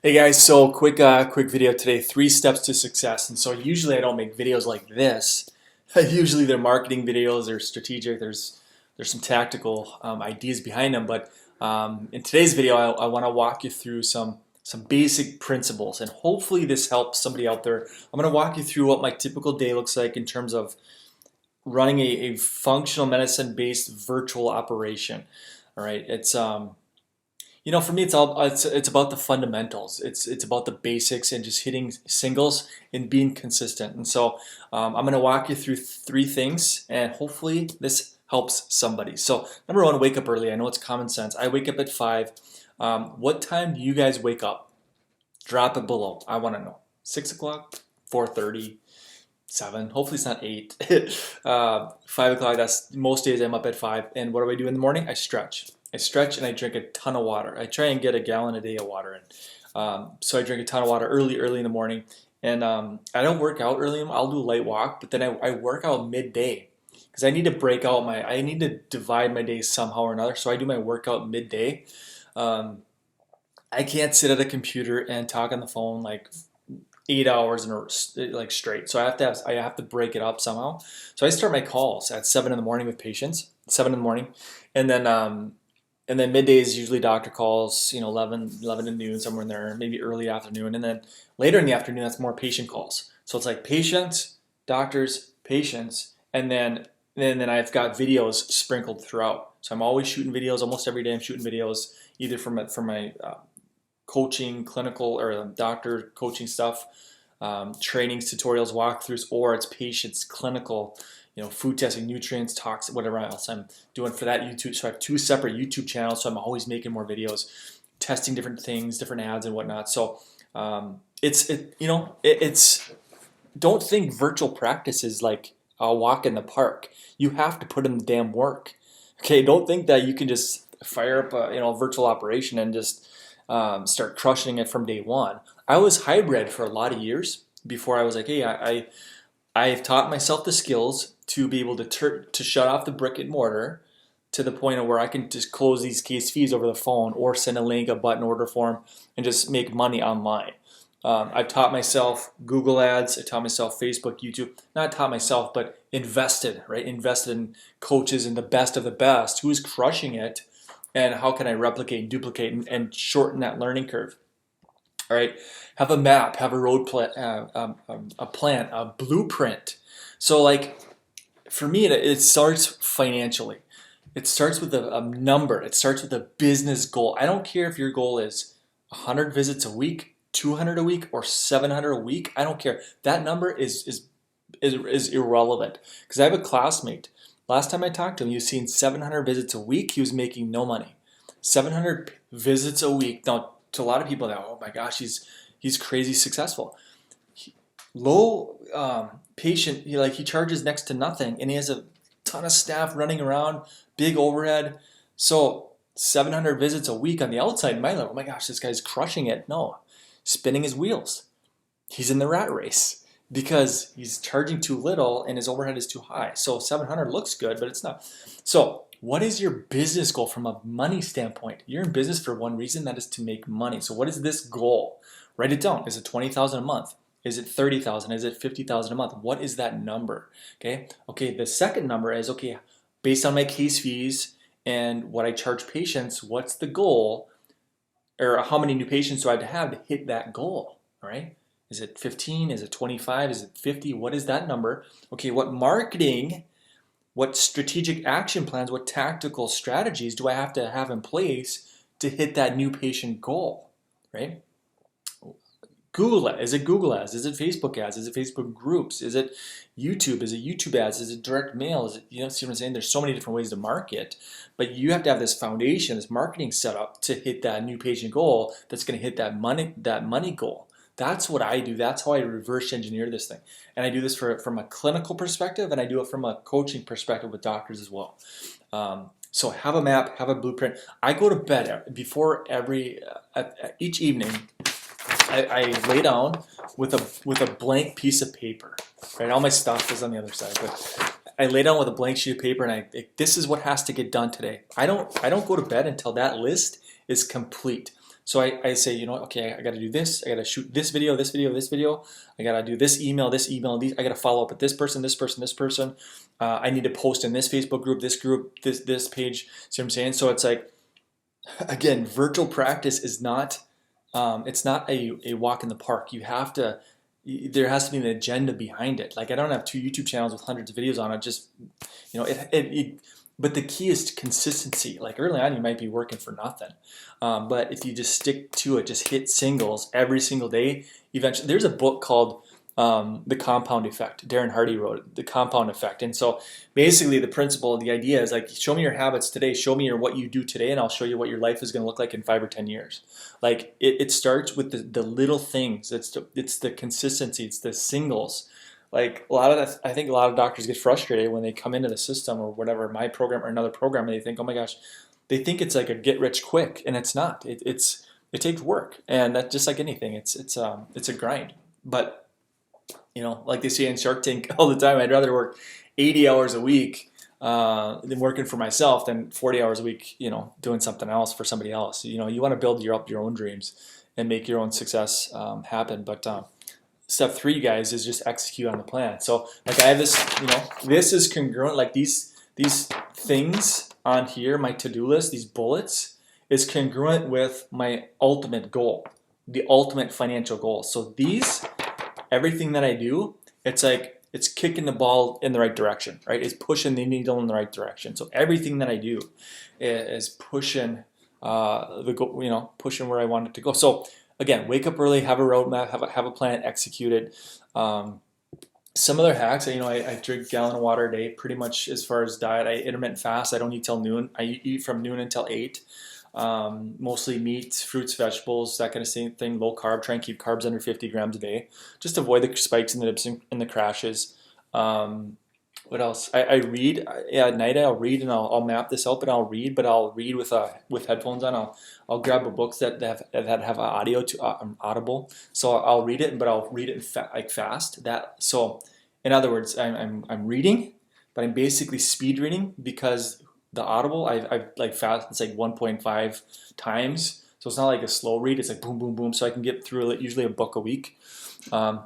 Hey guys, so quick video today, 3 steps to success. And so usually I don't make videos like this. Usually they're marketing videos, they're strategic, there's some tactical ideas behind them. But in today's video, I want to walk you through some basic principles, and hopefully this helps somebody out there. I'm going to walk you through what my typical day looks like in terms of running a functional medicine based virtual operation. All right, for me, it's about the fundamentals. It's about the basics and just hitting singles and being consistent. And so I'm going to walk you through 3 things, and hopefully this helps somebody. So number 1, wake up early. I know it's common sense. I wake up at 5. What time do you guys wake up? Drop it below. I want to know. 6 o'clock, 4:30, 7. Hopefully it's not 8. 5 o'clock. That's most days I'm up at 5. And what do I do in the morning? I stretch. I stretch and I drink a ton of water. I try and get a gallon a day of water in. So I drink a ton of water early in the morning. And I don't work out early. I'll do a light walk, but then I work out midday because I need to I need to divide my day somehow or another. So I do my workout midday. I can't sit at a computer and talk on the phone like 8 hours like straight. So I have to break it up somehow. So I start my calls at 7 in the morning with patients, 7 in the morning, and then midday is usually doctor calls, 11 to noon, somewhere in there, maybe early afternoon. And then later in the afternoon, that's more patient calls. So it's like patients, doctors, patients, and then I've got videos sprinkled throughout. So I'm always shooting videos. Almost every day I'm shooting videos, either from my coaching, clinical, or doctor coaching stuff, trainings, tutorials, walkthroughs, or it's patients, clinical, food testing, nutrients, toxic, whatever else I'm doing for that YouTube. So I have 2 separate YouTube channels, so I'm always making more videos, testing different things, different ads and whatnot. So it's don't think virtual practice is like a walk in the park. You have to put in the damn work. Okay, don't think that you can just fire up a virtual operation and just start crushing it from day one. I was hybrid for a lot of years before I was like, hey, I've taught myself the skills to be able to shut off the brick and mortar to the point of where I can just close these case fees over the phone or send a link, a button order form, and just make money online. I've taught myself Google Ads. I taught myself Facebook, YouTube. Not taught myself, but invested, right? Invested in coaches and the best of the best. Who's crushing it, and how can I replicate and duplicate and shorten that learning curve? All right, have a map, have a road plan, a plan, a blueprint. So like for me, it starts financially. It starts with a number. It starts with a business goal. I don't care if your goal is 100 visits a week, 200 a week, or 700 a week. I don't care. That number is irrelevant, because I have a classmate. Last time I talked to him, he was seeing 700 visits a week. He was making no money. 700 visits a week. Now, to a lot of people, that, oh my gosh, he's crazy successful. Low patient, he charges next to nothing, and he has a ton of staff running around, big overhead. So 700 visits a week on the outside might look, oh my gosh, this guy's crushing it. No, spinning his wheels. He's in the rat race because he's charging too little and his overhead is too high. So 700 looks good, but it's not. So what is your business goal from a money standpoint? You're in business for one reason, that is to make money. So what is this goal? Write it down. Is it 20,000 a month? Is it 30,000? Is it 50,000 a month? What is that number? Okay, the second number is, okay, based on my case fees and what I charge patients, what's the goal? Or how many new patients do I have to hit that goal, all right? Is it 15? Is it 25? Is it 50? What is that number? Okay, what marketing, what strategic action plans, what tactical strategies do I have to have in place to hit that new patient goal, right? Google Ads. Is it Google Ads? Is it Facebook ads? Is it Facebook groups? Is it YouTube? Is it YouTube ads? Is it direct mail? Is it, see what I'm saying? There's so many different ways to market, but you have to have this foundation, this marketing setup to hit that new patient goal that's going to hit that money goal. That's what I do. That's how I reverse engineer this thing. And I do this from a clinical perspective, and I do it from a coaching perspective with doctors as well. So have a map, have a blueprint. I go to bed before each evening. I lay down with a blank piece of paper. Right, all my stuff is on the other side, but I lay down with a blank sheet of paper, and this is what has to get done today. I don't go to bed until that list is complete. So I say, okay, I got to do this. I got to shoot this video, this video, this video. I got to do this email, these. I got to follow up with this person, this person, this person. I need to post in this Facebook group, this page. See what I'm saying? So it's like, again, virtual practice is not, it's not a walk in the park. There has to be an agenda behind it. Like I don't have 2 YouTube channels with hundreds of videos on it. Just, but the key is consistency. Like early on, you might be working for nothing. But if you just stick to it, just hit singles every single day, eventually, there's a book called The Compound Effect. Darren Hardy wrote it, The Compound Effect. And so basically the principle, the idea is like, show me your habits today, show me what you do today, and I'll show you what your life is going to look like in 5 or 10 years. Like it starts with the little things. It's the consistency. It's the singles. Like I think a lot of doctors get frustrated when they come into the system or whatever, my program or another program, and they think, oh my gosh, they think it's like a get rich quick, and it's not. It takes work, and that's just like anything. It's a grind. But like they say in Shark Tank all the time, I'd rather work 80 hours a week than working for myself than 40 hours a week, doing something else for somebody else. You want to build up your own dreams and make your own success happen. But step 3, guys, is just execute on the plan. So like I have this, this is congruent. Like these things on here, my to-do list, these bullets, is congruent with my ultimate goal, the ultimate financial goal. So everything that I do, it's like it's kicking the ball in the right direction, right? It's pushing the needle in the right direction. So everything that I do is pushing the goal, pushing where I want it to go. So again, wake up early, have a roadmap, have a plan, execute it. Some other hacks, I drink a gallon of water a day, pretty much as far as diet. I intermittent fast. I don't eat till noon. I eat from noon until 8. Mostly meat, fruits, vegetables, that kind of thing. Low carb. Try and keep carbs under 50 grams a day. Just avoid the spikes and the dips and the crashes. What else? I read. At night I'll read, and I'll map this out. But I'll read with headphones on. I'll grab a book that have audio to Audible. So I'll read it, but I'll read it fast. So in other words, I'm reading, but I'm basically speed reading because the Audible I like fast. It's like 1.5 times. So it's not like a slow read. It's like boom, boom, boom. So I can get through usually a book a week.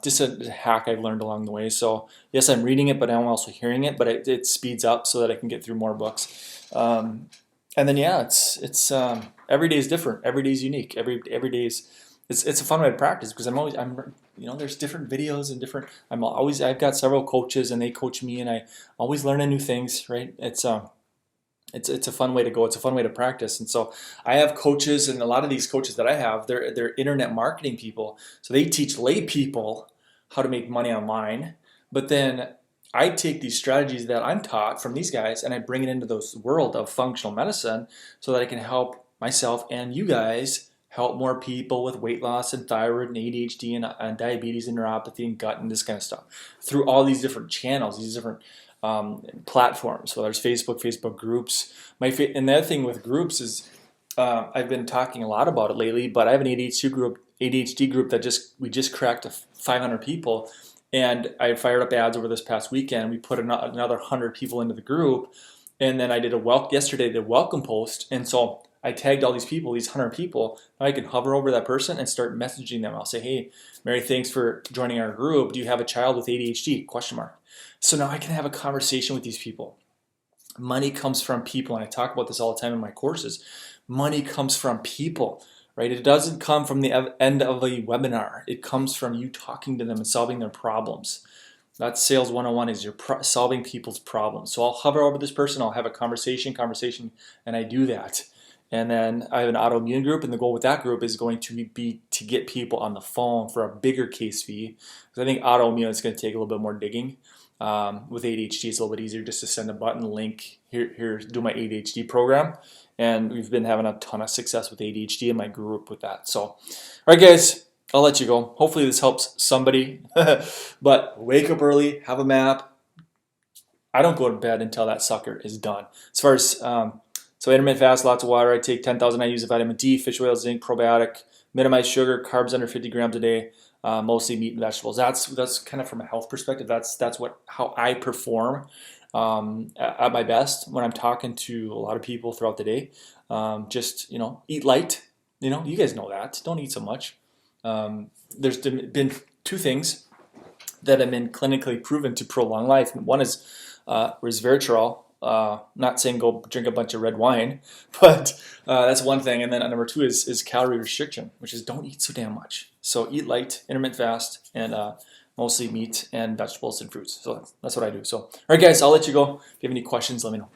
Just a hack I've learned along the way. So yes, I'm reading it, but I'm also hearing it. But it speeds up so that I can get through more books. And then it's every day is different. Every day is unique. Every day is it's a fun way to practice because there's different videos and different. I've got several coaches and they coach me, and I always learning new things. Right? It's a fun way to go. It's a fun way to practice. And so I have coaches, and a lot of these coaches that I have, they're internet marketing people. So they teach lay people how to make money online. But then I take these strategies that I'm taught from these guys and I bring it into the world of functional medicine so that I can help myself and you guys help more people with weight loss and thyroid and ADHD and diabetes and neuropathy and gut and this kind of stuff through all these different channels, these different platforms. So there's Facebook groups. And the other thing with groups is I've been talking a lot about it lately, but I have an ADHD group that we just cracked 500 people, and I fired up ads over this past weekend. We put another 100 people into the group, and then I did yesterday the welcome post, and so I tagged all these people, these 100 people. Now I can hover over that person and start messaging them. I'll say, hey, Mary, thanks for joining our group. Do you have a child with ADHD? ? So now I can have a conversation with these people. Money comes from people, and I talk about this all the time in my courses. Money comes from people, right? It doesn't come from the end of a webinar. It comes from you talking to them and solving their problems. That's sales 101 is you're solving people's problems. So I'll hover over this person, I'll have a conversation, and I do that. And then I have an autoimmune group, and the goal with that group is going to be to get people on the phone for a bigger case fee. Because I think autoimmune is going to take a little bit more digging. With ADHD, it's a little bit easier just to send a button link here, do my ADHD program. And we've been having a ton of success with ADHD in my group with that. So, all right, guys, I'll let you go. Hopefully this helps somebody. But wake up early, have a map. I don't go to bed until that sucker is done. As far as so intermittent fast, lots of water. I take 10,000 IUs of vitamin D, fish oil, zinc, probiotic, minimize sugar, carbs under 50 grams a day. Mostly meat and vegetables. That's kind of from a health perspective. That's how I perform at my best when I'm talking to a lot of people throughout the day. Just eat light, You guys know that. Don't eat so much. There's been two things that have been clinically proven to prolong life. One is resveratrol. Not saying go drink a bunch of red wine, but that's one thing. And then number two is calorie restriction, which is don't eat so damn much. So eat light, intermittent fast, and mostly meat and vegetables and fruits. So that's what I do. So, all right, guys, I'll let you go. If you have any questions, let me know.